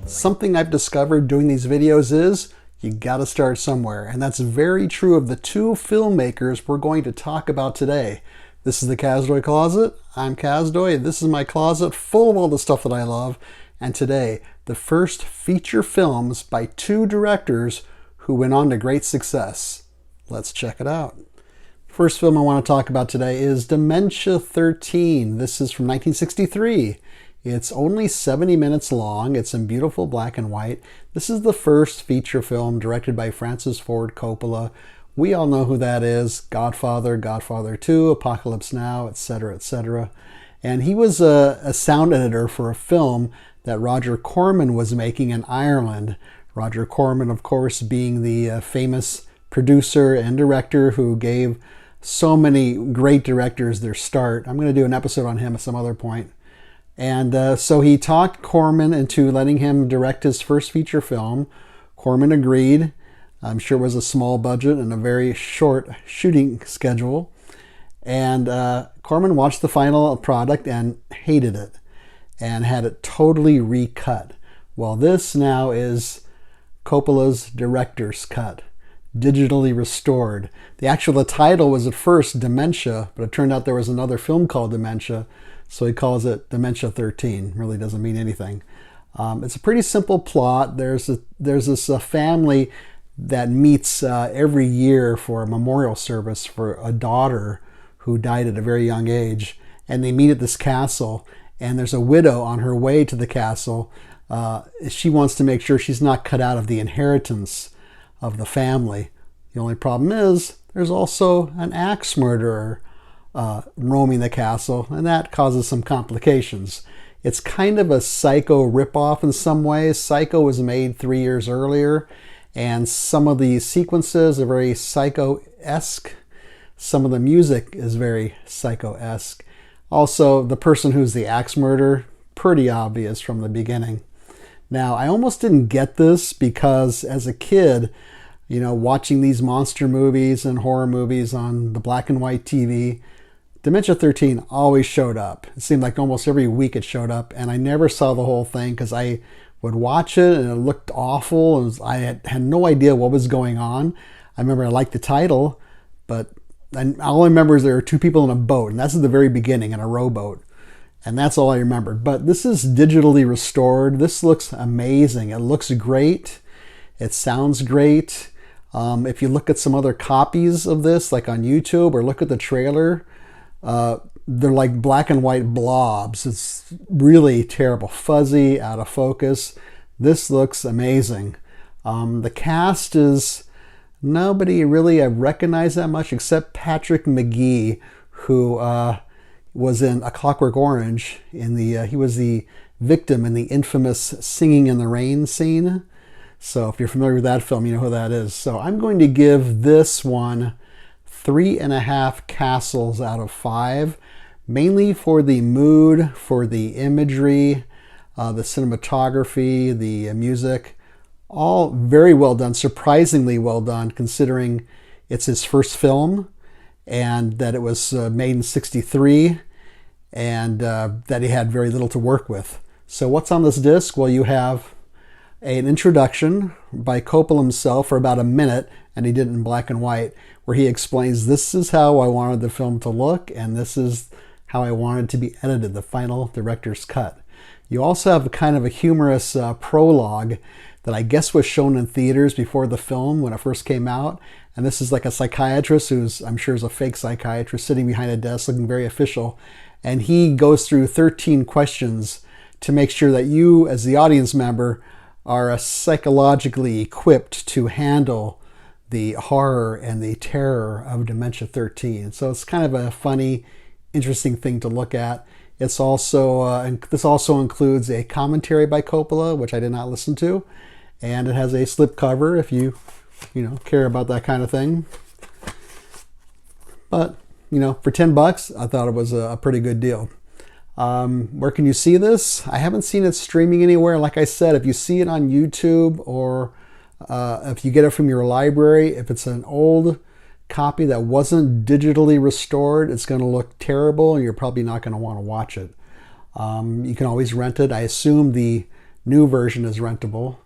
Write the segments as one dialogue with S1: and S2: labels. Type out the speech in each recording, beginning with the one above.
S1: Something I've discovered doing these videos is you gotta start somewhere, and that's very true of the two filmmakers we're going to talk about today. This is the Kazdoy Closet. I'm Kazdoy. This is my closet full of all the stuff that I love, and today, the first feature films by two directors who went on to great success. Let's check it out. First film I want to talk about today is Dementia 13. This is from 1963. It's only 70 minutes long. It's in beautiful black and white. This is the first feature film directed by Francis Ford Coppola. We all know who that is. Godfather, Godfather 2, Apocalypse Now, etc., etc. And he was a sound editor for a film that Roger Corman was making in Ireland. Roger Corman, of course, being the famous producer and director who gave so many great directors their start. I'm going to do an episode on him at some other point. And so he talked Corman into letting him direct his first feature film. Corman agreed. I'm sure it was a small budget and a very short shooting schedule. And Corman watched the final product and hated it and had it totally recut. Well, this now is Coppola's director's cut, digitally restored. The title was at first Dementia, but it turned out there was another film called Dementia, so he calls it Dementia 13. Really doesn't mean anything. It's a pretty simple plot. There's this family that meets every year for a memorial service for a daughter who died at a very young age, and they meet at this castle, and there's a widow on her way to the castle. She wants to make sure she's not cut out of the inheritance of the family. The only problem is there's also an axe murderer roaming the castle, and that causes some complications. It's kind of a Psycho ripoff in some ways. Psycho was made 3 years earlier, and some of the sequences are very Psycho-esque. Some of the music is very Psycho-esque. Also, the person who's the axe murderer, pretty obvious from the beginning. Now, I almost didn't get this because as a kid, watching these monster movies and horror movies on the black and white TV, Dementia 13 always showed up. It seemed like almost every week it showed up, and I never saw the whole thing because I would watch it and it looked awful. I had no idea what was going on. I remember I liked the title, but all I remember is there were two people in a boat, and that's at the very beginning, in a rowboat. And that's all I remembered. But this is digitally restored. This looks amazing. It looks great. It sounds great. If you look at some other copies of this, like on YouTube, or look at the trailer, they're like black and white blobs. It's really terrible. Fuzzy, out of focus. This looks amazing. The cast is nobody really I recognize that much except Patrick McGee, who was in A Clockwork Orange. He was the victim in the infamous Singing in the Rain scene. So if you're familiar with that film, you know who that is. So I'm going to give this one 3.5 castles out of 5, mainly for the mood, for the imagery, the cinematography, the music. All very well done, surprisingly well done, considering it's his first film and that it was made in '63 and that he had very little to work with. So what's on this disc? Well, you have an introduction by Coppola himself for about a minute, and he did it in black and white, where he explains this is how I wanted the film to look and this is how I wanted it to be edited, the final director's cut. You also have kind of a humorous prologue that I guess was shown in theaters before the film when it first came out. And this is like a psychiatrist who's, I'm sure is a fake psychiatrist, sitting behind a desk looking very official. And he goes through 13 questions to make sure that you, as the audience member, are psychologically equipped to handle the horror and the terror of Dementia 13. So it's kind of a funny, interesting thing to look at. It's also this also includes a commentary by Coppola, which I did not listen to, and it has a slipcover if you care about that kind of thing. But for $10, I thought it was a pretty good deal. Where can you see this? I haven't seen it streaming anywhere. Like I said, if you see it on YouTube or if you get it from your library, if it's an old copy that wasn't digitally restored, it's going to look terrible and you're probably not going to want to watch it. You can always rent it. I assume the new version is rentable.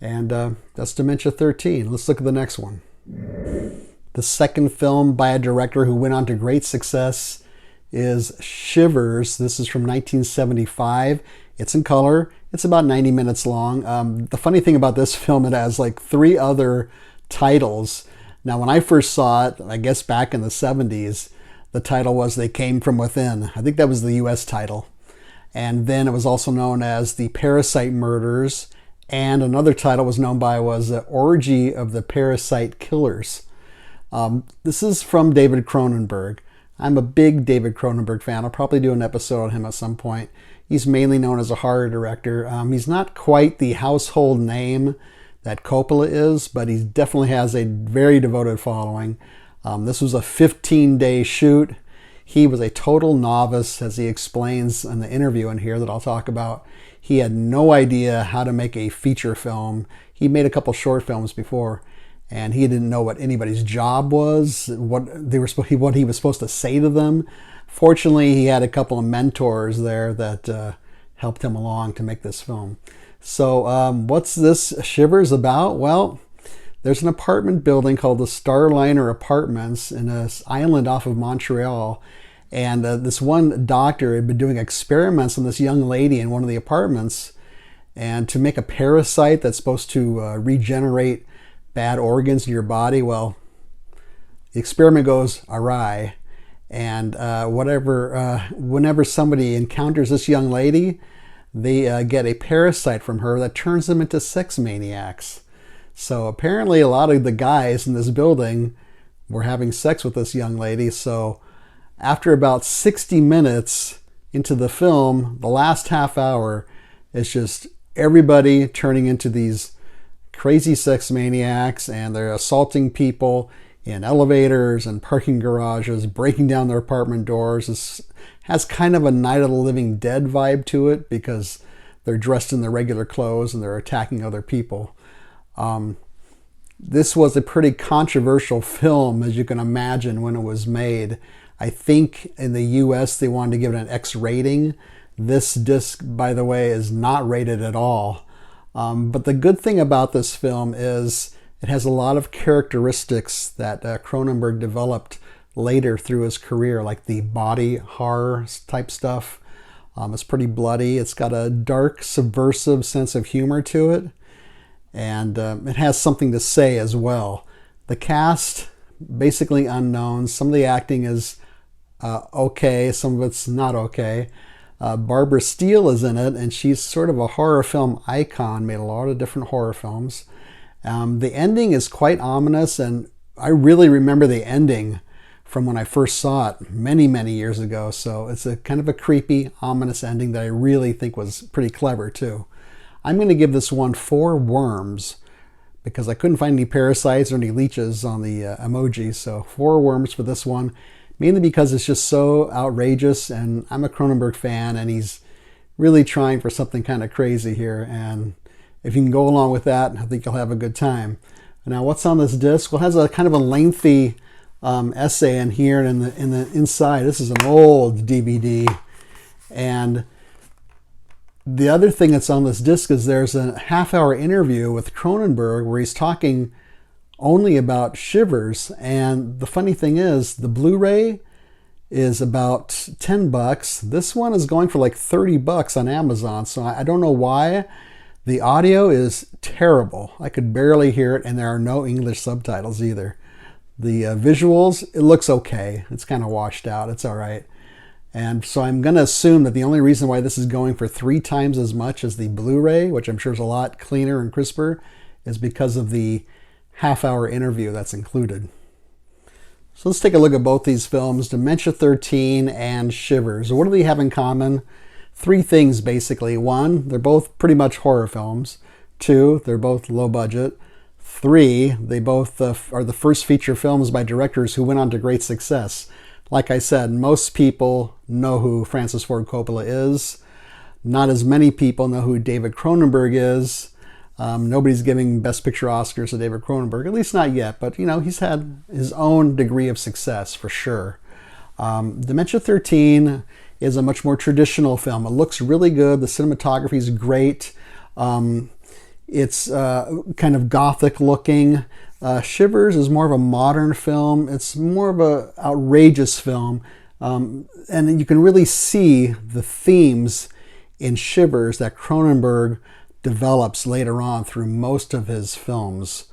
S1: And that's Dementia 13. Let's look at the next one. The second film by a director who went on to great success is Shivers. This is from 1975. It's in color. It's about 90 minutes long. The funny thing about this film, it has like 3 other titles. Now, when I first saw it, I guess back in the 70s, the title was They Came From Within. I think that was the US title. And then it was also known as The Parasite Murders. And another title was known by was The Orgy of the Parasite Killers. This is from David Cronenberg. I'm a big David Cronenberg fan. I'll probably do an episode on him at some point. He's mainly known as a horror director. He's not quite the household name that Coppola is, but he definitely has a very devoted following. This was a 15-day shoot. He was a total novice, as he explains in the interview in here that I'll talk about. He had no idea how to make a feature film. He made a couple short films before, and he didn't know what anybody's job was, what he was supposed to say to them. Fortunately, he had a couple of mentors there that helped him along to make this film. So what's this Shivers about? Well, there's an apartment building called the Starliner Apartments in an island off of Montreal. And this one doctor had been doing experiments on this young lady in one of the apartments, and to make a parasite that's supposed to regenerate bad organs in your body. Well, the experiment goes awry. And whenever somebody encounters this young lady, they get a parasite from her that turns them into sex maniacs. So apparently a lot of the guys in this building were having sex with this young lady. So after about 60 minutes into the film, the last half hour is just everybody turning into these crazy sex maniacs, and they're assaulting people in elevators and parking garages, breaking down their apartment doors. This has kind of a Night of the Living Dead vibe to it because they're dressed in their regular clothes and they're attacking other people. This was a pretty controversial film, as you can imagine, when it was made. I think in the US they wanted to give it an X rating. This disc, by the way, is not rated at all. But the good thing about this film is it has a lot of characteristics that Cronenberg developed later through his career, like the body horror type stuff. It's pretty bloody. It's got a dark, subversive sense of humor to it. And it has something to say as well. The cast, basically unknown. Some of the acting is okay, some of it's not okay. Barbara Steele is in it, and she's sort of a horror film icon, made a lot of different horror films. The ending is quite ominous, and I really remember the ending from when I first saw it many, many years ago. So it's a kind of a creepy, ominous ending that I really think was pretty clever too. I'm going to give this one 4 worms because I couldn't find any parasites or any leeches on the emoji. So 4 worms for this one, mainly because it's just so outrageous, and I'm a Cronenberg fan, and he's really trying for something kind of crazy here. And if you can go along with that, I think you'll have a good time. Now, what's on this disc? Well, it has a kind of a lengthy essay in here, and in the inside, this is an old DVD. And the other thing that's on this disc is there's a half-hour interview with Cronenberg where he's talking only about Shivers. And the funny thing is, the Blu-ray is about $10. This one is going for like $30 on Amazon. So I don't know why. The audio is terrible. I could barely hear it, and there are no English subtitles either. The visuals, it looks okay. It's kind of washed out. It's all right. And so I'm going to assume that the only reason why this is going for 3 times as much as the Blu-ray, which I'm sure is a lot cleaner and crisper, is because of the half-hour interview that's included. So let's take a look at both these films, Dementia 13 and Shivers. What do they have in common? 3 things, basically. 1, they're both pretty much horror films. 2, they're both low budget. 3, they both are the first feature films by directors who went on to great success. Like I said, most people know who Francis Ford Coppola is. Not as many people know who David Cronenberg is. Nobody's giving Best Picture Oscars to David Cronenberg, at least not yet. But, you know, he's had his own degree of success for sure. Dementia 13 is a much more traditional film. It looks really good. The cinematography is great. It's kind of gothic looking. Shivers is more of a modern film. It's more of a outrageous film. And you can really see the themes in Shivers that Cronenberg develops later on through most of his films.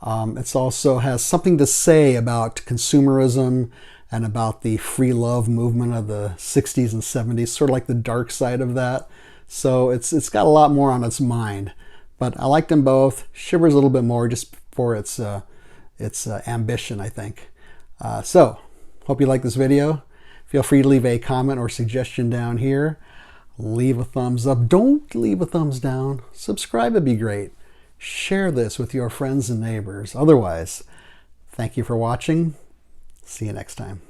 S1: It also has something to say about consumerism and about the free love movement of the 60s and 70s, sort of like the dark side of that. So it's got a lot more on its mind. But I like them both. Shivers a little bit more just for its ambition, I think. So, hope you like this video. Feel free to leave a comment or suggestion down here. Leave a thumbs up. Don't leave a thumbs down. Subscribe would be great. Share this with your friends and neighbors. Otherwise, thank you for watching. See you next time.